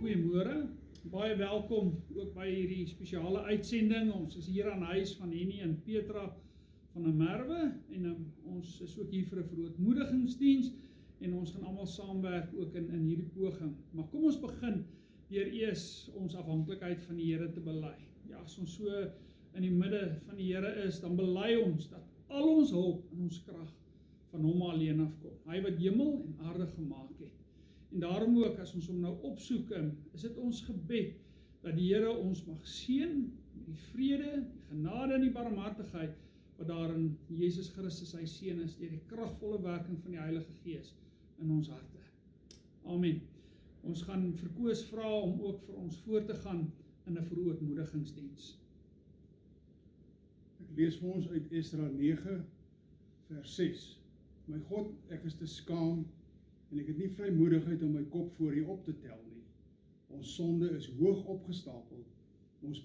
Goeiemôre, baie welkom ook by hierdie spesiale uitsending. Ons is hier aan huis van Henny en Petra van 'n Merwe en ons is ook hier vir 'n verootmoedigingsdiens en ons gaan almal saamwerk ook in hierdie poging. Maar kom ons begin deur eers ons afhanklikheid van die Here te bely. Ja, as ons so in die midde van die Here is, dan bely ons dat al ons hulp en ons krag van hom alleen afkom. Hy wat hemel en aarde gemaak het. En daarom ook, as ons hom nou opsoek, is dit ons gebed, dat die Here ons mag seën, met die vrede, die genade en die barmhartigheid, wat daar in Jesus Christus sy Seun is, deur die kragvolle werking van die Heilige Gees in ons harte. Amen. Ons gaan vir Koos vra om ook vir ons voor te gaan in 'n verootmoedigingsdiens. Ek lees vir ons uit Esdra 9, vers 6. My God, ek is te skaam, en ek het nie vrymoedigheid om my kop voor U op te tel nie. Ons sonde is hoog opgestapel, ons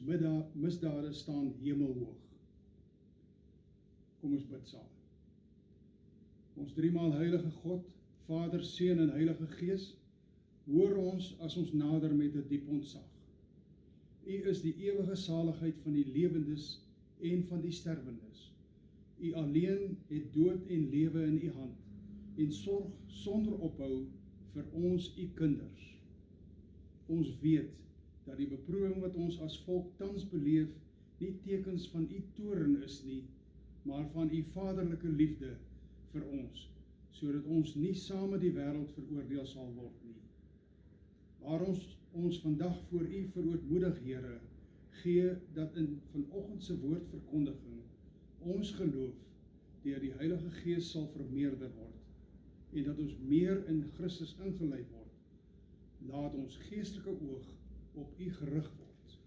misdade staan hemelhoog. Kom ons bid saam. Ons driemaal heilige God, Vader, Seun en Heilige Gees, hoor ons as ons nader met 'n diep ontzag. U is die ewige saligheid van die lewendes en van die sterwendes. U alleen het dood en lewe in U hand, en sorg sonder ophou vir ons U kinders. Ons weet dat die beproewing wat ons as volk tans beleef nie tekens van U toorn is nie, maar van U vaderlike liefde vir ons, sodat ons nie saam met die wêreld veroordeel sal word nie. Waar ons vandag voor U verootmoedig, Here, gee dat in vanoggend se woordverkondiging ons geloof deur die Heilige Gees sal vermeerder word, en dat ons meer in Christus ingelei word. Laat ons geestelike oog op U gerig word.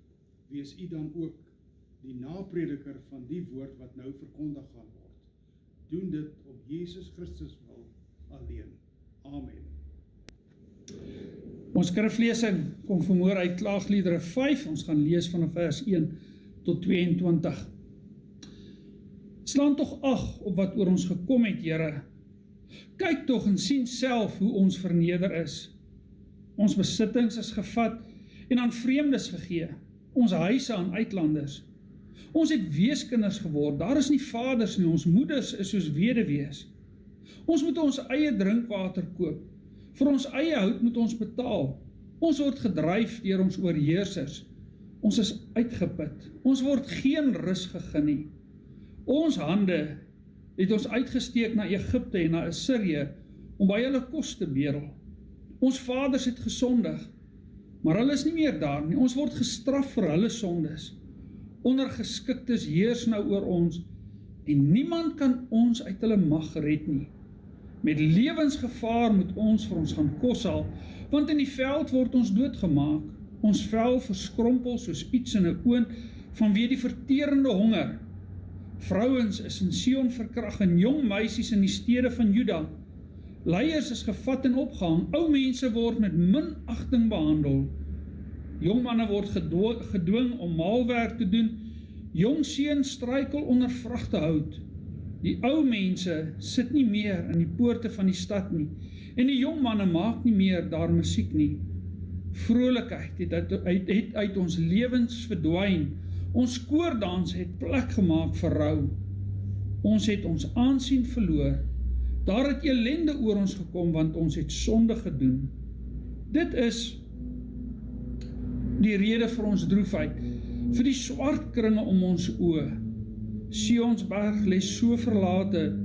Wees U dan ook die naprediker van die woord wat nou verkondig gaan word. Doen dit op Jesus Christus wil alleen. Amen. Ons skriflesing kom vanmôre uit Klaagliedere 5. Ons gaan lees van vers 1 tot 22. Slaan tog ag op wat oor ons gekom het, Here. Kyk tog en sien self hoe ons verneder is. Ons besittings is gevat en aan vreemdes gegee, ons huise aan uitlanders. Ons het weeskinders geword, daar is nie vaders nie, ons moeders is soos weduwees. Ons moet ons eie drinkwater koop, vir ons eie hout moet ons betaal. Ons word gedryf deur ons oorheersers, ons is uitgeput, ons word geen rus gegee nie. Ons hande het ons uitgesteek na Egipte en na Assirië, om by hulle kos te bedel. Ons vaders het gesondig, maar hulle is nie meer daar nie. Ons word gestraf vir hulle sondes. Ondergeskiktes heers nou oor ons, en niemand kan ons uit hulle mag red nie. Met lewensgevaar moet ons vir ons gaan kos haal, want in die veld word ons doodgemaak. Ons vel verskrompel soos iets in 'n oond, vanweë die verterende honger. Vrouens is in Sion verkrag en jong meisies in die stede van Juda. Leiers is gevat en opgehang, ou mense word met minagting behandel. Jong manne word gedwing om maalwerk te doen, jong seuns struikel onder vragtehout. Die ou mense sit nie meer in die poorte van die stad nie, en die jong manne maak nie meer daar musiek nie. Vrolikheid het uit ons lewens verdwyn, ons koordans het plek gemaak vir rou. Ons het ons aansien verloor. Daar het elende oor ons gekom, want ons het sonde gedoen. Dit is die rede vir ons droefheid, vir die swart kringe om ons oë. Sionsberg lê so verlate,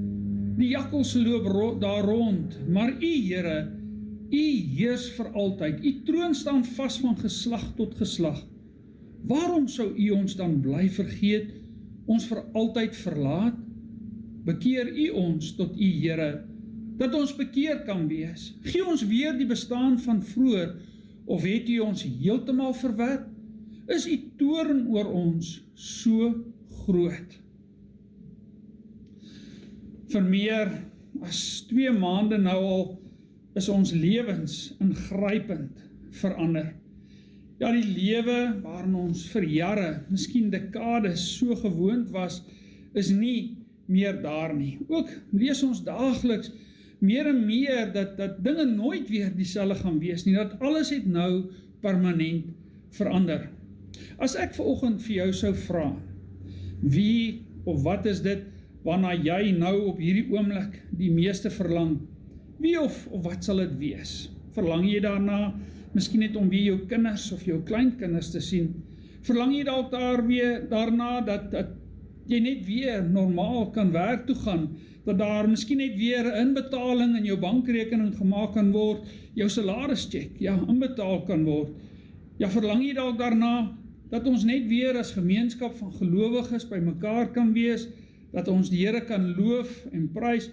die jakkals loop daar rond, maar U, Here, U heers vir altyd. U troon staan vas van geslag tot geslag. Waarom sou U ons dan bly vergeet, ons vir altyd verlaat? Bekeer U ons tot U, Here, dat ons bekeer kan wees. Gee ons weer die bestaan van vroeër, of het U ons heeltemal verwerp? Is U toorn oor ons so groot? Vir meer as 2 maande nou al is ons lewens ingrypend verander. Ja, die lewe waarin ons vir jare, miskien dekades so gewoond was, is nie meer daar nie. Ook lees ons daagliks meer en meer dat dinge nooit weer dieselfde gaan wees nie, dat alles het nou permanent verander. As ek vanoggend vir jou sou vra, wie of wat is dit waarna jy nou op hierdie oomblik die meeste verlang? Wie of wat sal dit wees? Verlang jy daarna, miskien net om weer jou kinders of jou kleinkinders te sien? Verlang jy dalk daarna dat jy net weer normaal kan werk toe gaan, dat daar miskien net weer 'n inbetaling in jou bankrekening gemaak kan word, jou salarischeck, inbetaal kan word? Ja, verlang jy dalk daarna dat ons net weer as gemeenskap van gelowiges by mekaar kan wees, dat ons die Here kan loof en prys?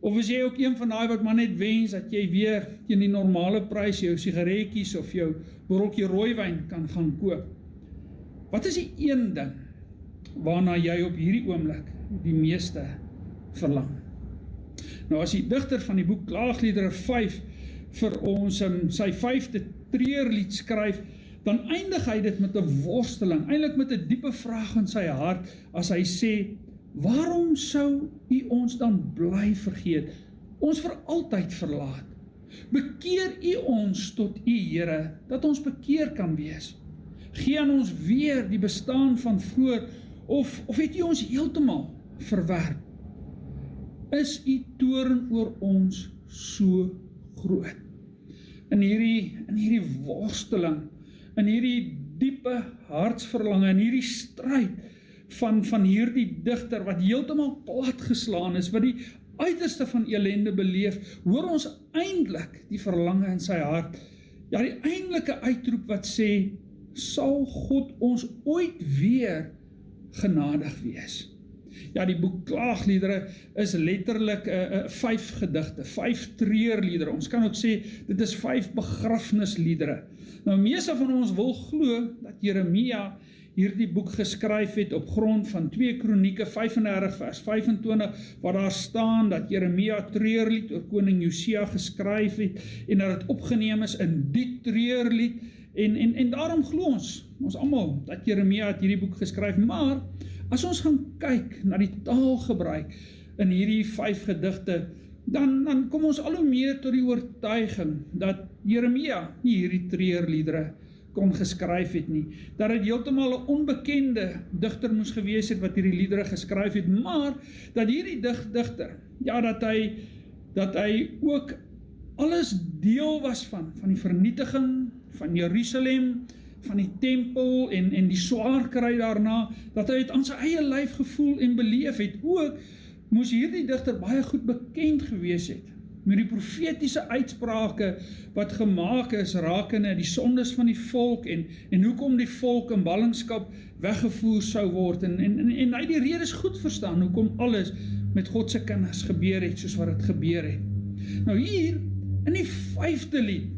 Of is jy ook een van daai wat maar net wens dat jy weer teen die normale prys jou sigaretjies of jou botteltjie rooiwyn kan gaan koop? Wat is die een ding waarna jy op hierdie oomblik die meeste verlang? Nou as die digter van die boek Klaagliedere 5 vir ons sy 5de treurlied skryf, dan eindig hy dit met 'n worsteling, eintlik met 'n diepe vraag in sy hart, as hy sê, waarom sou U ons dan bly vergeet, ons vir altyd verlaat? Bekeer U ons tot U, Here, dat ons bekeer kan wees. Gee aan ons weer die bestaan van vroeër, of het U ons heeltemal verwerp? Is U toorn oor ons so groot? In hierdie worsteling, in hierdie diepe hartsverlange, in hierdie stryd van hierdie digter wat heeltemal platgeslaan is, wat die uiterste van elende beleef, hoor ons eintlik die verlange in sy hart, die eindelike uitroep wat sê, sal God ons ooit weer genadig wees? Ja, die boek Klaagliedere is letterlik 5 gedigte, 5 treurliedere. Ons kan ook sê, dit is 5 begrafnisliedere. Nou, meeste van ons wil glo dat Jeremia hierdie boek geskryf het op grond van 2 Kronieke 35 vers 25, waar daar staan dat Jeremia treurlied oor koning Josia geskryf het, en dat het opgeneem is in die treurlied, en daarom glo ons almal, dat Jeremia het hierdie boek geskryf, maar as ons gaan kyk na die taalgebruik in hierdie 5 gedigte, dan kom ons al hoe meer tot die oortuiging dat Jeremia nie hierdie treurliedere kon geskryf het nie, dat het heeltemal 'n onbekende digter moes gewees het wat hierdie liedere geskryf het, maar dat hierdie digter, dat hy ook alles deel was van die vernietiging van Jerusalem, van die tempel en die swaar kry daarna, dat hy het aan sy eie lyf gevoel en beleef het. Ook moes hierdie digter baie goed bekend gewees het met die profetiese uitsprake wat gemaak is rakende die sondes van die volk en hoekom die volk in ballingskap weggevoer sou word en hy die redes goed verstaan hoekom alles met God se kinders gebeur het soos wat dit gebeur het. Nou hier in die 5de lied,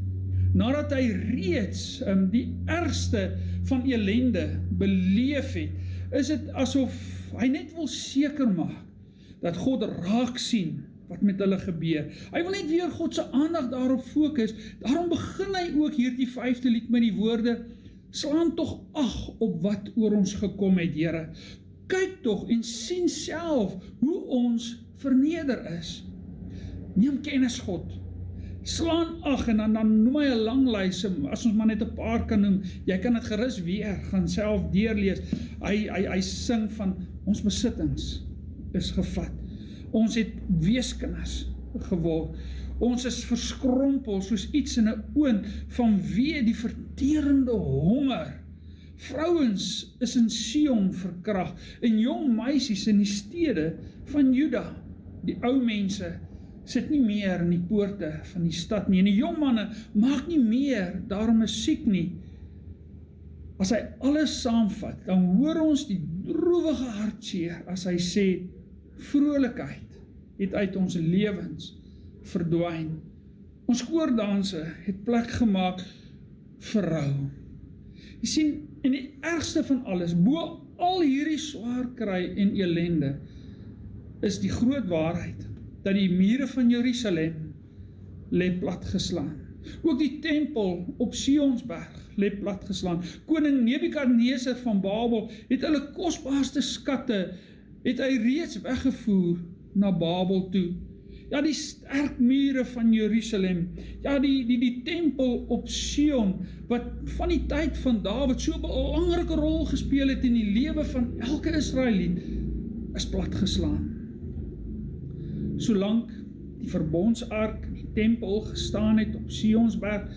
nadat hy reeds die ergste van elende beleef het, is dit asof hy net wil seker maak dat God raak sien wat met hulle gebeur. Hy wil net weer God se aandag daarop fokus. Daarom begin hy ook hierdie 5de lied met die woorde, slaan tog ag op wat oor ons gekom het, Here. Kyk tog en sien self hoe ons verneder is. Neem kennis, God. Slaan ag, en dan noem hy 'n lang lys, as ons maar net 'n paar kan noem. Jy kan dit gerus weer gaan self deurlees. Hy sing van ons besittings is gevat. Ons het weeskinders geword. Ons is verskrompel soos iets in 'n oond vanweë die verterende honger. Vrouens is in Sion verkragt en jong meisies in die stede van Juda. Die ou mense sit nie meer in die poorte van die stad nie, en die jong manne maak nie meer daarom musiek nie. As hy alles saamvat, dan hoor ons die droewige hartseer as hy sê, vrolikheid het uit ons lewens verdwyn. Ons koordanse het plek gemaak verhou. Jy sien, en die ergste van alles, bo al hierdie swaar kry en elende, is die groot waarheid, dat die mure van Jerusalem lê platgeslaan. Ook die tempel op Sionsberg lê platgeslaan. Koning Nebukadneser van Babel het hulle kosbaarste skatte, het hy reeds weggevoer na Babel toe. Ja, die sterk mure van Jerusalem, ja, die tempel op Sion, wat van die tyd van Dawid so 'n belangrike rol gespeel het in die lewe van elke Israeliet, is platgeslaan. Solank die verbondsark in die tempel gestaan het op Sionsberg,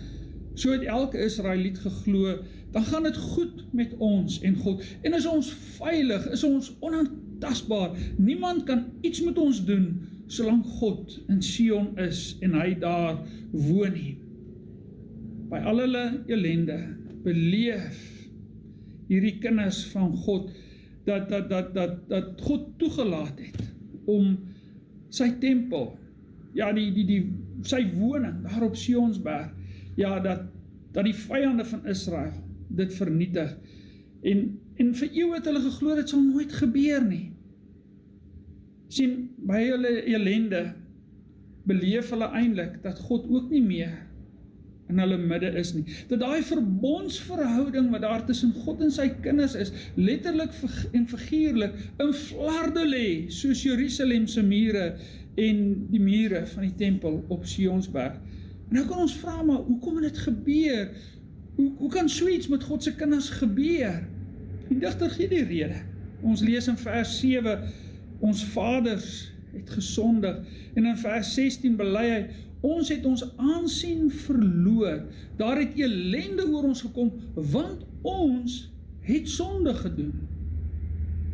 so het elke Israeliet geglo, dan gaan dit goed met ons en God, en is ons veilig, is ons onaantastbaar, niemand kan iets met ons doen, solank God in Sion is en hy daar woon nie. By al hulle ellende beleef hierdie kinders van God dat God toegelaat het om sy tempel, ja sy woning daar op Sionsberg, ja dat die vyande van Israel dit vernietig. En vir eeue het hulle geglo dit sal nooit gebeur nie. Sien, by hulle ellende beleef hulle eintlik dat God ook nie meer in hulle midde is nie. Dat daai verbondsverhouding wat daar tussen God en sy kinders is, letterlik en figuurlik in flarde lê, soos Jerusalem se mure en die mure van die tempel op Sionsberg. En nou kan ons vra, maar hoekom het dit gebeur? Hoe kan so iets met God se kinders gebeur? Die digter gee die rede. Ons lees in vers 7, ons vaders het gesondig, en in vers 16 bely hy, ons het ons aansien verloor, daar het elende oor ons gekom, want ons het sonde gedoen.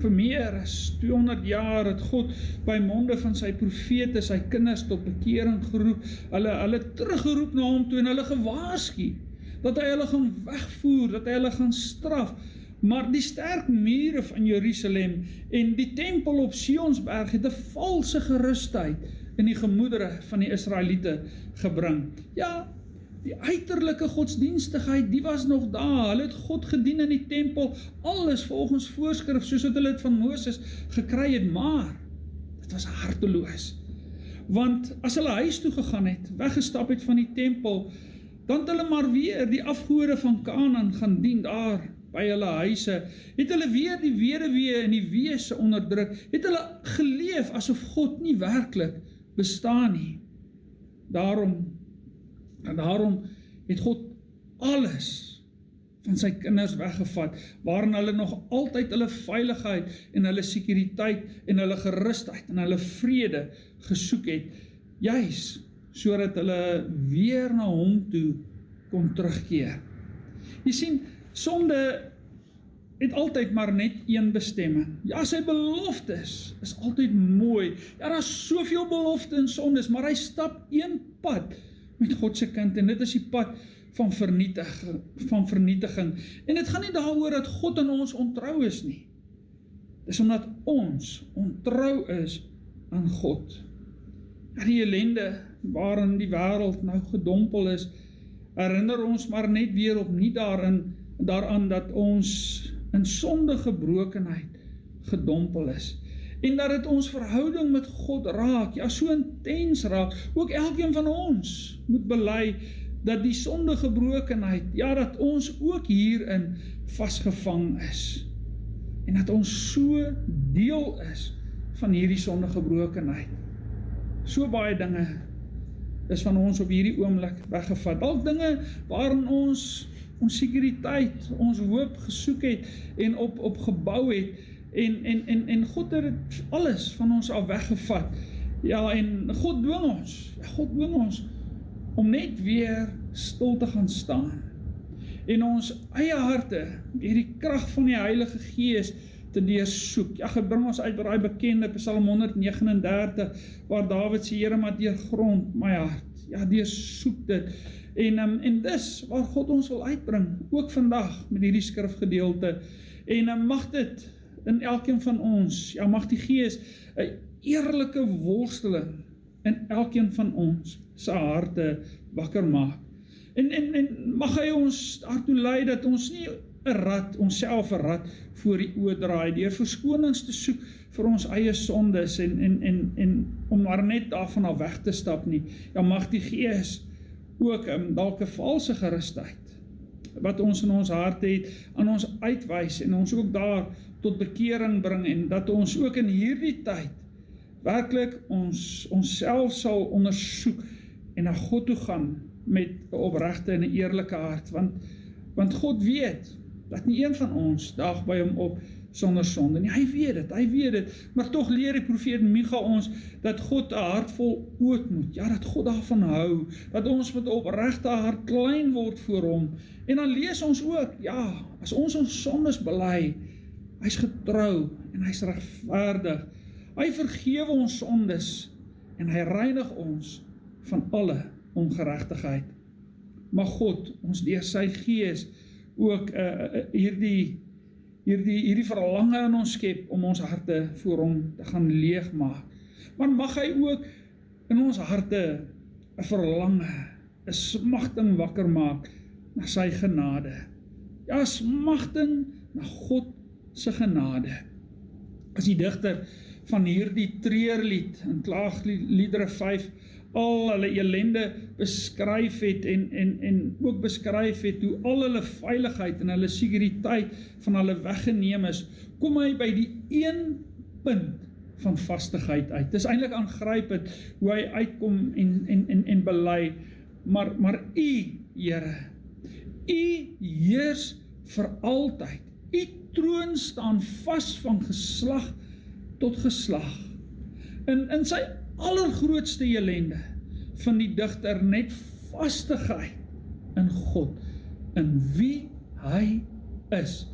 Vir meer as 200 jaar het God by monde van sy profete, sy kinders tot bekering geroep, hulle teruggeroep na hom toe en hulle gewaarsku, dat hy hulle gaan wegvoer, dat hy hulle gaan straf. Maar die sterk mure van Jerusalem en die tempel op Sionsberg het 'n valse gerusheid in die gemoedere van die Israeliete gebring. Ja, die uiterlike godsdienstigheid, die was nog daar. Hulle het God gedien in die tempel, alles volgens voorskrif, soos wat hulle het van Moses gekry het, maar dit was harteloos. Want as hulle huis toe gegaan het, weggestap het van die tempel, dan het hulle maar weer die afgode van Kanaan gaan dien daar by hulle huise, het hulle weer die weduwee en die wese onderdruk, het hulle geleef asof God nie werklik bestaan nie. Daarom het God alles van sy kinders weggevat, waarin hulle nog altyd hulle veiligheid en hulle sekuriteit en hulle gerusheid en hulle vrede gesoek het, juis sodat hulle weer na hom toe kon terugkeer. Jy sien, sonde het altyd maar net een bestemming. Ja, sy beloftes is altyd mooi. Ja, daar is soveel belofte in sondes, maar hy stap een pad met God se kind, en dit is die pad van vernietiging. En dit gaan nie daaroor dat God aan ons ontrou is nie. Dis omdat ons ontrou is aan God. Ja, die ellende waarin die wêreld nou gedompel is, herinner ons maar net weer opnuut daaraan dat ons in sondige gebrokenheid gedompel is. En dat dit ons verhouding met God raak, ja, so intens raak. Ook elkeen van ons moet bely dat die sondige gebrokenheid, ja, dat ons ook hierin vasgevang is. En dat ons so deel is van hierdie sondige gebrokenheid. So baie dinge is van ons op hierdie oomblik weggevat. Dalk dinge waarin ons sekuriteit, ons hoop gesoek het en op gebou het, en God het dit alles van ons al weggevat. Ja, en God dwing ons om net weer stil te gaan staan en ons eie harte deur die krag van die Heilige Gees te deursoek. Ja, gebring ons uit by daai bekende Psalm 139 waar Dawid sê, Here, maar deurgrond my hart. Ja, deursoek dit. En dis waar God ons wil uitbring, ook vandag met hierdie skrifgedeelte. En mag dit in elkeen van ons, ja, mag die Gees 'n eerlike worsteling in elkeen van ons se harte wakker maak. En mag hy ons daartoe lei dat ons nie onsself 'n rad voor die oë draai, deur verskonings te soek vir ons eie sondes en om maar net daarvan af weg te stap nie. Ja, mag die Gees ook dalk 'n valse gerusheid wat ons in ons harte het, aan ons uitwys en ons ook daar tot bekering bring en dat ons ook in hierdie tyd werklik onsself sal ondersoek en na God toe gaan met 'n opregte en 'n eerlike hart, want God weet dat nie een van ons daag by hom op sonder sonde nie. Hy weet dit, maar tog leer die profeet Micha ons dat God 'n hart vol ootmoed, ja, dat God daarvan hou, dat ons met 'n opregte hart klein word voor hom. En dan lees ons ook, ja, as ons sondes bely, hy's getrou en hy's regverdig. Hy vergewe ons sondes en hy reinig ons van alle ongeregtigheid. Mag God ons deur sy Gees ook hierdie verlange in ons skep om ons harte voor hom te gaan leegmaak. Maar mag hy ook in ons harte 'n verlange, 'n smagting wakker maak na sy genade. Ja, smagting na God se genade. As die digter van hierdie treurlied in Klaagliedere 5 al hulle elende beskryf het en ook beskryf het hoe al hulle veiligheid en hulle sekuriteit van hulle weggeneem is, kom hy by die een punt van vastigheid uit. Dit is eintlik aangrypend hoe hy uitkom en bely, maar U, Here, U heers vir altyd. U troon staan vas van geslag tot geslag. In sy allergrootste ellende van die digter net vastigheid in God, in wie hy is.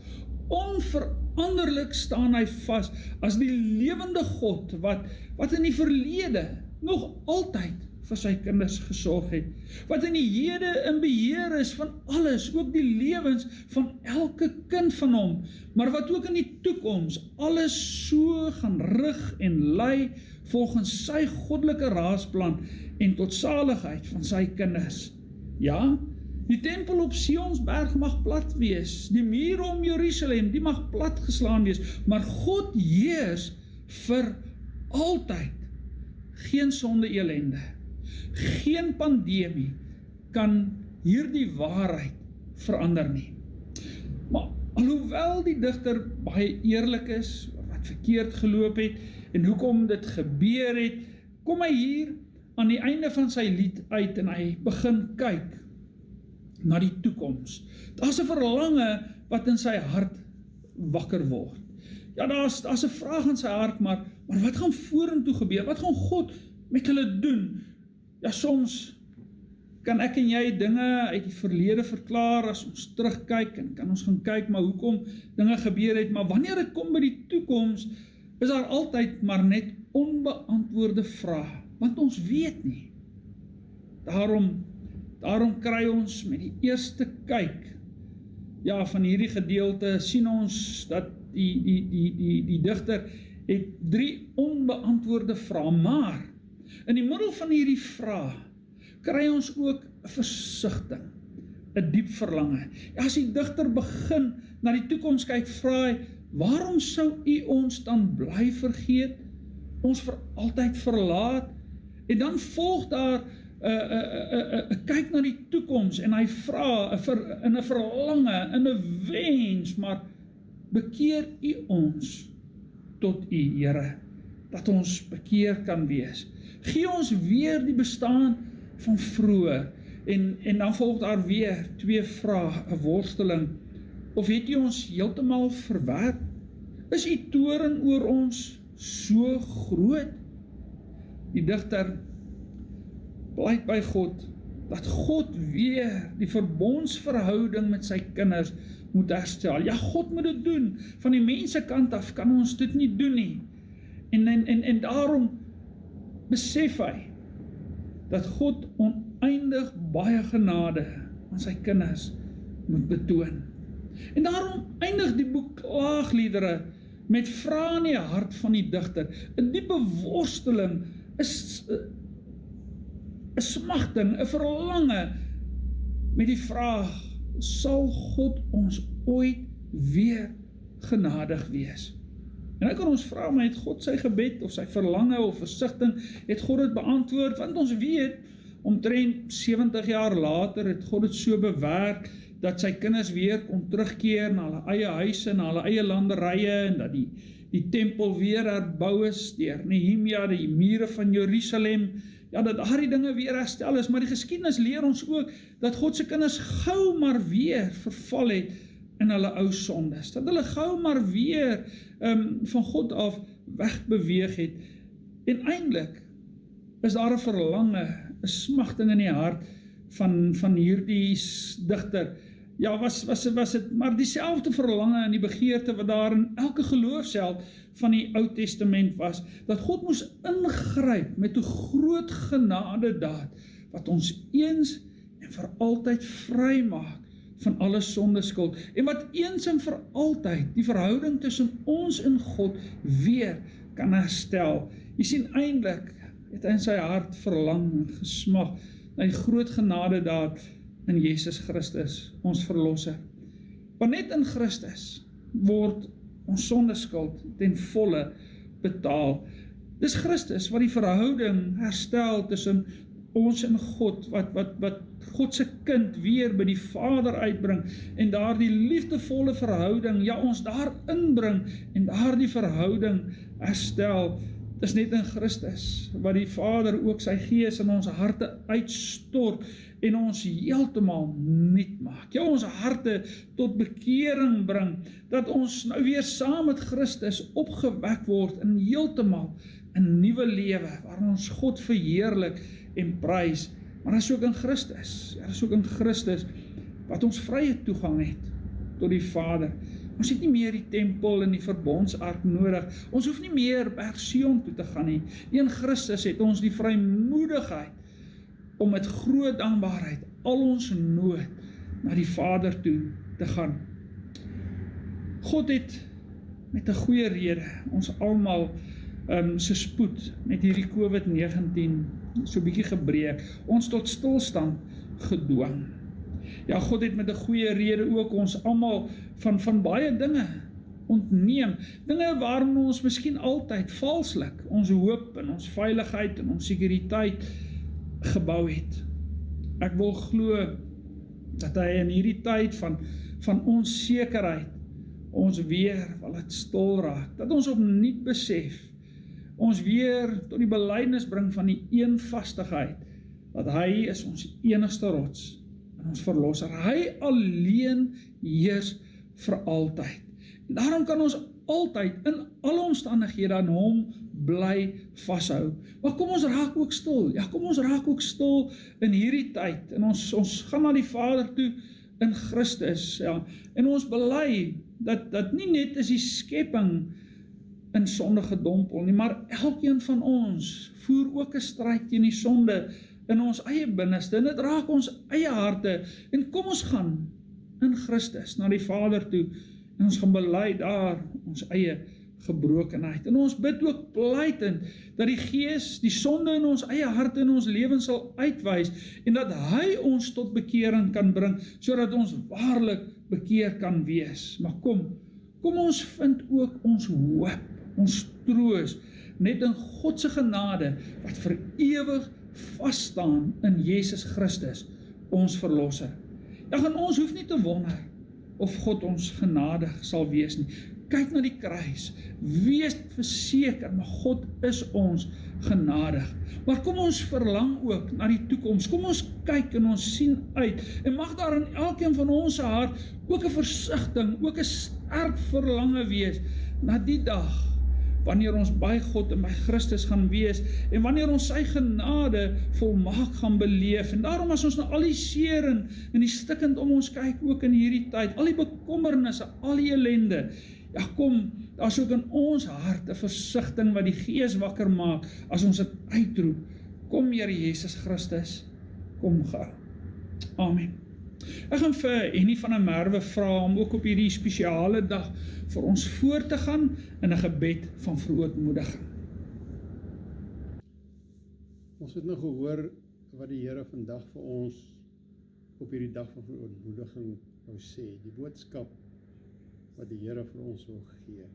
Onveranderlik staan hy vas as die lewende God wat in die verlede nog altyd vir sy kinders gesorg het, wat in die hede in beheer is van alles, ook die lewens van elke kind van hom, maar wat ook in die toekoms alles so gaan rig en lei volgens sy goddelike raadsplan en tot saligheid van sy kinders. Ja, die tempel op Sionsberg mag plat wees, die mure om Jerusalem, die mag plat geslaan wees, maar God heers vir altyd. Geen sonde elende, geen pandemie kan hierdie waarheid verander nie. Maar alhoewel die digter baie eerlik is, wat verkeerd geloop het, en hoekom dit gebeur het, kom hy hier aan die einde van sy lied uit en hy begin kyk na die toekoms. Daar's 'n verlange wat in sy hart wakker word. Ja, daar's 'n vraag in sy hart, maar wat gaan vorentoe gebeur? Wat gaan God met hulle doen? Ja, soms kan ek en jy dinge uit die verlede verklaar as ons terugkyk en kan ons gaan kyk, maar hoekom dinge gebeur het, maar wanneer dit kom by die toekoms, is daar altyd maar net onbeantwoorde vrae, want ons weet nie. Daarom kry ons met die eerste kyk, ja, van hierdie gedeelte sien ons dat die digter het 3 onbeantwoorde vrae, maar in die middel van hierdie vrae kry ons ook 'n versigtiging, 'n diep verlange. Ja, as die digter begin na die toekoms kyk, vra hy, waarom sou U ons dan bly vergeet, ons vir altyd verlaat? En dan volg daar 'n kyk na die toekoms en hy vra in 'n verlange, in 'n wens, maar bekeer U ons tot U, Here, dat ons bekeer kan wees. Gee ons weer die bestaan van vroeër, en dan volg daar weer 2 vrae, 'n worsteling. Of het U ons heeltemal verwerp? Is U toorn oor ons so groot? Die digter pleit by God, dat God weer die verbondsverhouding met sy kinders moet herstel. Ja, God moet dit doen. Van die mense kant af kan ons dit nie doen nie. En daarom besef hy dat God oneindig baie genade aan sy kinders moet betoon. En daarom eindig die boek Klaagliedere met vrae in die hart van die digter. 'n diepe worsteling, 'n smagting, 'n verlange met die vraag, sal God ons ooit weer genadig wees? En nou kan ons vra, maar het God sy gebed of sy verlange of versigtiging, het God dit beantwoord? Want ons weet, omtrent 70 jaar later het God dit so bewerk, dat sy kinders weer kon terugkeer na hulle eie huise, na hulle eie landerye, en dat die tempel weer herbou is deur Nehemia, die mure van Jerusalem, ja, dat daardie dinge weer herstel is, maar die geskiedenis leer ons ook, dat God se kinders gou maar weer verval het in hulle ou sondes, dat hulle gou maar weer van God af wegbeweeg het, en eintlik is daar 'n verlange, 'n smagting in die hart van hierdie digter. Ja, was dit maar dieselfde verlange en die begeerte wat daar in elke geloofsheld van die Ou Testament was, dat God moes ingryp met 'n groot genadedaad, wat ons eens en vir altyd vrymaak van alle sondeskuld, en wat eens en vir altyd die verhouding tussen ons en God weer kan herstel. Jy sien, eintlik het hy in sy hart verlang en gesmag na die groot genadedaad in Jesus Christus, ons verlosser. Want net in Christus word ons sondeskuld ten volle betaal. Dis Christus wat die verhouding herstel tussen ons en God, wat God se kind weer by die Vader uitbring, en daardie liefdevolle verhouding, ja, ons daar inbring, en daardie verhouding herstel. Dis net in Christus, wat die Vader ook sy Gees in ons harte uitstort, en ons heeltemal nuut maak. Ja, ons harte tot bekering bring, dat ons nou weer saam met Christus opgewek word in heeltemal 'n nuwe lewe, waar ons God verheerlik en prys. Maar dit is ook in Christus, wat ons vrye toegang het tot die Vader. Ons het nie meer die tempel en die verbondsark nodig. Ons hoef nie meer Berg Sion toe te gaan nie. In Christus het ons die vrymoedigheid om met groot dankbaarheid al ons nood na die Vader toe te gaan. God het met 'n goeie rede ons almal se spoed met hierdie COVID-19 so bietjie gebreek, ons tot stilstand gedwing. Ja, God het met 'n goeie rede ook ons almal van baie dinge ontneem, dinge waarin ons miskien altyd valslik ons hoop en ons veiligheid en ons sekuriteit gebou het. Ek wil glo dat hy in hierdie tyd van onsekerheid ons weer wil laat stil raak, dat ons opnuut besef, ons weer tot die belydenis bring van die eenvastigheid, dat hy is ons enigste rots en ons verlosser. Hy alleen heers vir altyd. En daarom kan ons altyd in alle omstandighede aan hom bly vashou. Maar kom ons raak ook stil. Ja, kom ons raak ook stil in hierdie tyd. En ons gaan na die Vader toe in Christus. Ja. En ons bely dat nie net is die skepping in sonde gedompel nie, maar elkeen van ons voer ook 'n stryd teen die sonde in ons eie binneste, en dit raak ons eie harte, en kom ons gaan in Christus na die Vader toe, en ons gaan bely daar ons eie gebrokenheid, en ons bid ook pleitend, dat die Gees die sonde in ons eie harte en ons lewens sal uitwys, en dat hy ons tot bekering kan bring, sodat ons waarlik bekeer kan wees. Maar kom ons vind ook ons hoop, ons troos, net in God se genade, wat vir ewig vasstaan in Jesus Christus, ons verlosser. Ja, en ons hoef nie te wonder of God ons genadig sal wees nie. Kyk na die kruis, wees verseker, maar God is ons genadig. Maar kom ons verlang ook na die toekoms, kom ons kyk en ons sien uit, en mag daar in elkeen van ons hart ook 'n versigtiging, ook 'n sterk verlange wees, na die dag, wanneer ons by God en by Christus gaan wees, en wanneer ons sy genade volmaak gaan beleef. En daarom as ons na al die seer en die stikkend om ons kyk, ook in hierdie tyd, al die bekommernisse, al die ellende, ja kom, daar is ook in ons hart 'n versigtiging wat die Gees wakker maak, as ons dit uitroep, kom Here Jesus Christus, kom gou. Amen. Ek gaan vir Henny van der Merwe vra om ook op hierdie spesiale dag vir ons voor te gaan in 'n gebed van verootmoediging. Ons het nou gehoor wat die Here vandag vir ons op hierdie dag van verontmoediging wou sê, die boodskap wat die Here vir ons wil gee.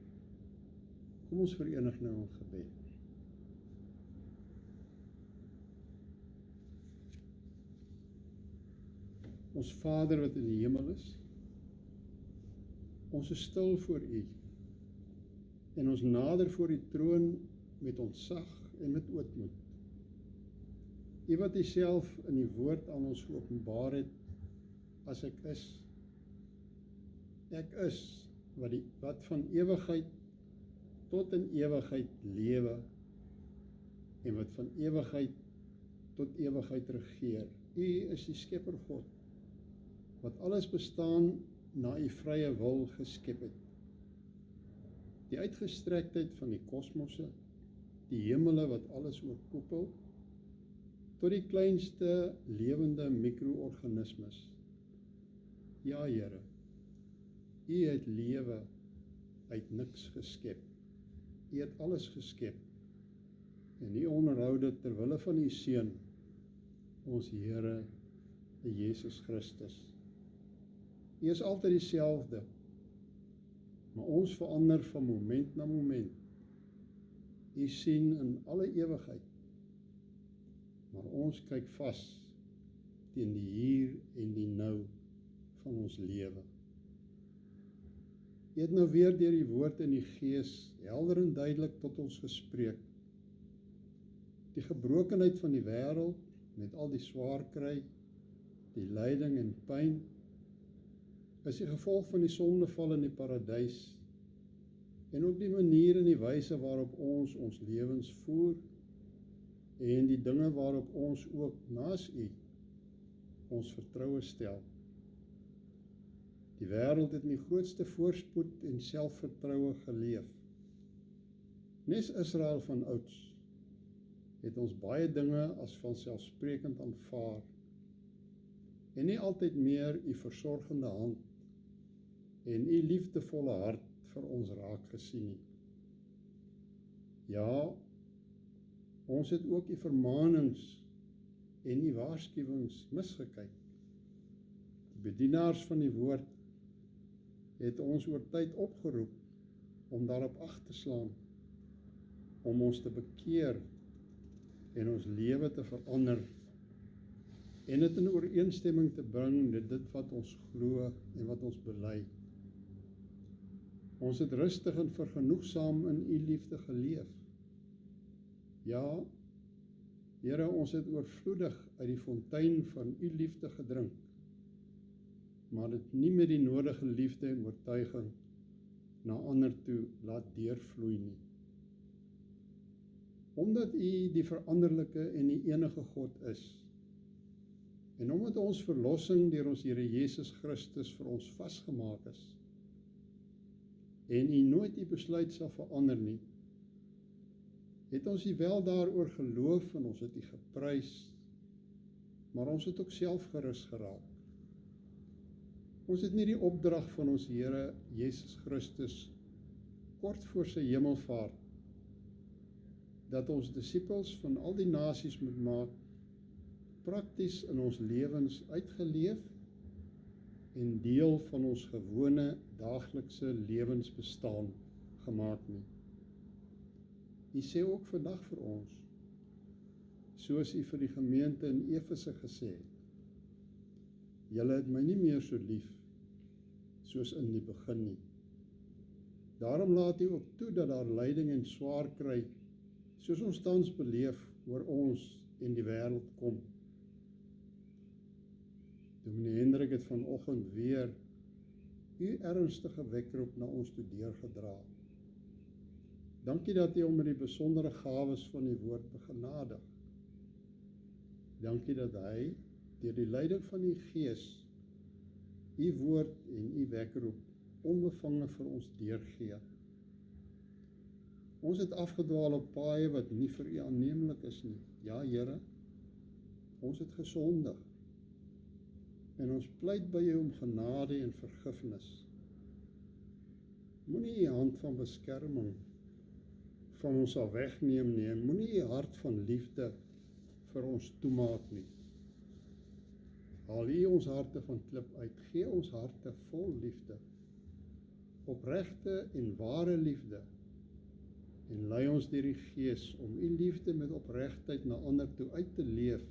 Kom ons verenig nou in gebed. Ons Vader wat in die hemel is, ons is stil voor U en ons nader voor die troon met ontzag en met ootmoed. U wat U self in die woord aan ons geopenbaar het as ek is wat van ewigheid tot in ewigheid lewe en wat van ewigheid tot ewigheid regeer. U is die Skepper God wat alles bestaan na U vrye wil geskep het. Die uitgestrektheid van die kosmosse, die hemele wat alles oorkoepel, tot die kleinste lewende mikroorganismes. Ja, Here, U het lewe uit niks geskep. U het alles geskep en U onderhou dit ter wille van U Seun, ons Here, Jesus Christus. U is altyd dieselfde, maar ons verander van moment na moment. U sien in alle ewigheid, maar ons kyk vas teen die hier en die nou van ons lewe. U het nou weer deur die woord en die gees helder en duidelik tot ons gespreek. Die gebrokenheid van die wêreld met al die swaar kry, die lyding en pyn, is die gevolg van die sondeval in die paradys en ook die manier en die wyse waarop ons lewens voer en die dinge waarop ons ook naas U ons vertroue stel. Die wêreld het in die grootste voorspoed en selfvertroue geleef. Nes Israel van ouds het ons baie dinge as vanselfsprekend aanvaar en nie altyd meer U versorgende hand en U liefdevolle hart vir ons raak gesien nie. Ja, ons het ook U vermaanings en U waarskuwings misgekyk. Die bedienaars van die woord het ons oor tyd opgeroep om daarop ag te slaan, om ons te bekeer en ons lewe te verander en dit in ooreenstemming te bring met dit wat ons glo en wat ons bely. Ons het rustig en vergenoegsaam in U liefde geleef. Ja, Here, ons het oorvloedig uit die fontein van U liefde gedrink, maar dit nie met die nodige liefde en oortuiging na ander toe laat deurvloei nie. Omdat U die veranderlike en die enige God is, en omdat ons verlossing deur ons Here Jesus Christus vir ons vasgemaak is, en U nooit U besluit sal verander nie, het ons U wel daaroor geloof en ons het U geprys, maar ons het ook self gerus geraak. Ons het nie die opdrag van ons Here Jesus Christus kort voor sy hemelvaart, dat ons disippels van al die nasies moet maak, prakties in ons lewens uitgeleef en deel van ons gewone daaglikse lewensbestaan gemaak nie. U sê ook vandag vir ons, soos U vir die gemeente in Efese gesê het, julle het my nie meer so lief, soos in die begin nie. Daarom laat U ook toe dat daar lyding en swaar kry, soos ons tans beleef, oor ons en die wêreld kom. Dominee Hendrik het vanoggend weer U ernstige wekroep na ons toe deurgedra. Dankie dat U hom met die besondere gawes van die woord begenadig. Dankie dat hy, deur die leiding van die Gees, U woord en U wekroep onbevange vir ons deurgee. Ons het afgedwaal op paaie wat nie vir U aanneemlik is nie. Ja, Here, ons het gesondig. En ons pleit by U om genade en vergifnis. Moenie U hand van beskerming van ons sal wegneem nie, en moenie U hart van liefde vir ons toemaak nie. Haal U ons harte van klip uit, gee ons harte vol liefde, opregte en ware liefde, en lei ons deur die Gees om U liefde met opregtheid na ander toe uit te leef,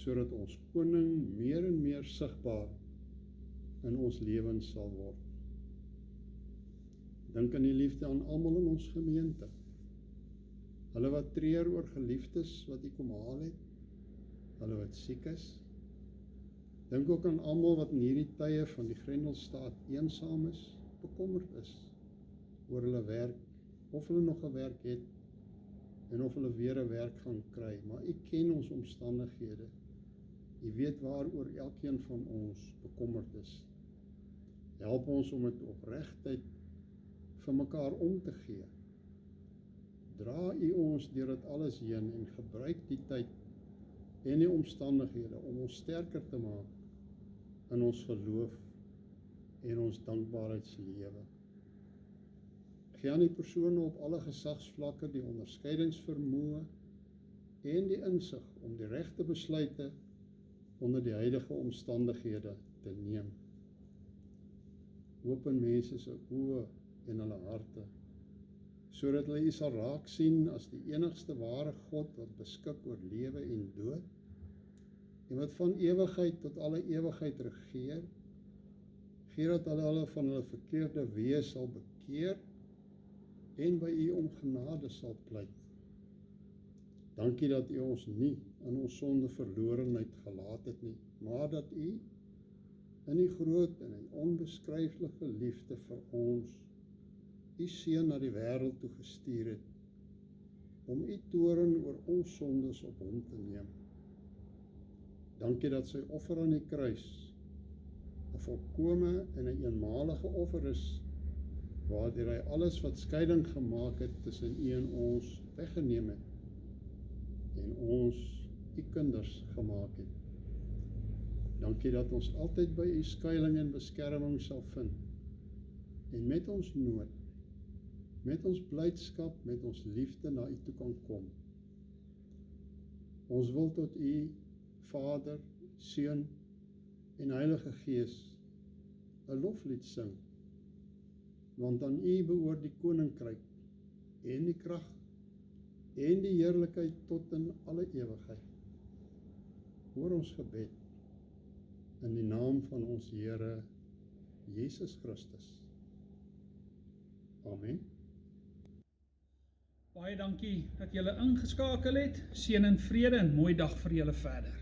sodat ons koning meer en meer sigbaar in ons lewens sal word. Dink aan die liefde aan almal in ons gemeente, hulle wat treur oor geliefdes wat U kom haal het, hulle wat siek is. Dink ook aan almal wat in hierdie tye van die Grendelstaat eensaam is, bekommerd is oor hulle werk, of hulle nog 'n werk het, en of hulle weer 'n werk gaan kry, maar U ken ons omstandighede. U weet waaroor elkeen van ons bekommerd is. Help ons om met opregtheid vir mekaar om te gee. Dra U ons deur dit alles heen en gebruik die tyd en die omstandighede om ons sterker te maak in ons geloof en ons dankbaarheidslewe. Gee aan die persone op alle gesagsvlakke die onderskeidingsvermoë en die insig om die regte besluite onder die huidige omstandighede te neem. Open mense se oë en hulle harte, sodat hulle U sal raak sien as die enigste ware God wat beskik oor lewe en dood, en wat van ewigheid tot alle ewigheid regeer. Gee dat hulle van hulle verkeerde weë sal bekeer en by U om genade sal pleit. Dankie dat U ons nie in ons sonde verlorenheid gelaat het nie, maar dat U in die groot en die onbeskryflike liefde vir ons U Seun na die wêreld toe gestuur het, om U toorn oor ons sondes op Hom te neem. Dankie dat sy offer aan die kruis 'n volkome en 'n eenmalige offer is, waardeur hy alles wat skeiding gemaak het tussen U en ons weggeneem het, en ons U kinders gemaak het. Dankie dat ons altyd by U skuiling en beskerming sal vind, en met ons nood, met ons blydskap, met ons liefde na U toe kan kom. Ons wil tot U, Vader, Seun en Heilige Gees 'n loflied sing, want aan U behoort die koninkryk en die krag en die heerlikheid tot in alle ewigheid. Hoor ons gebed in die naam van ons Here Jesus Christus. Amen. Baie dankie dat julle ingeskakel het. Seën en vrede en mooi dag vir julle verder.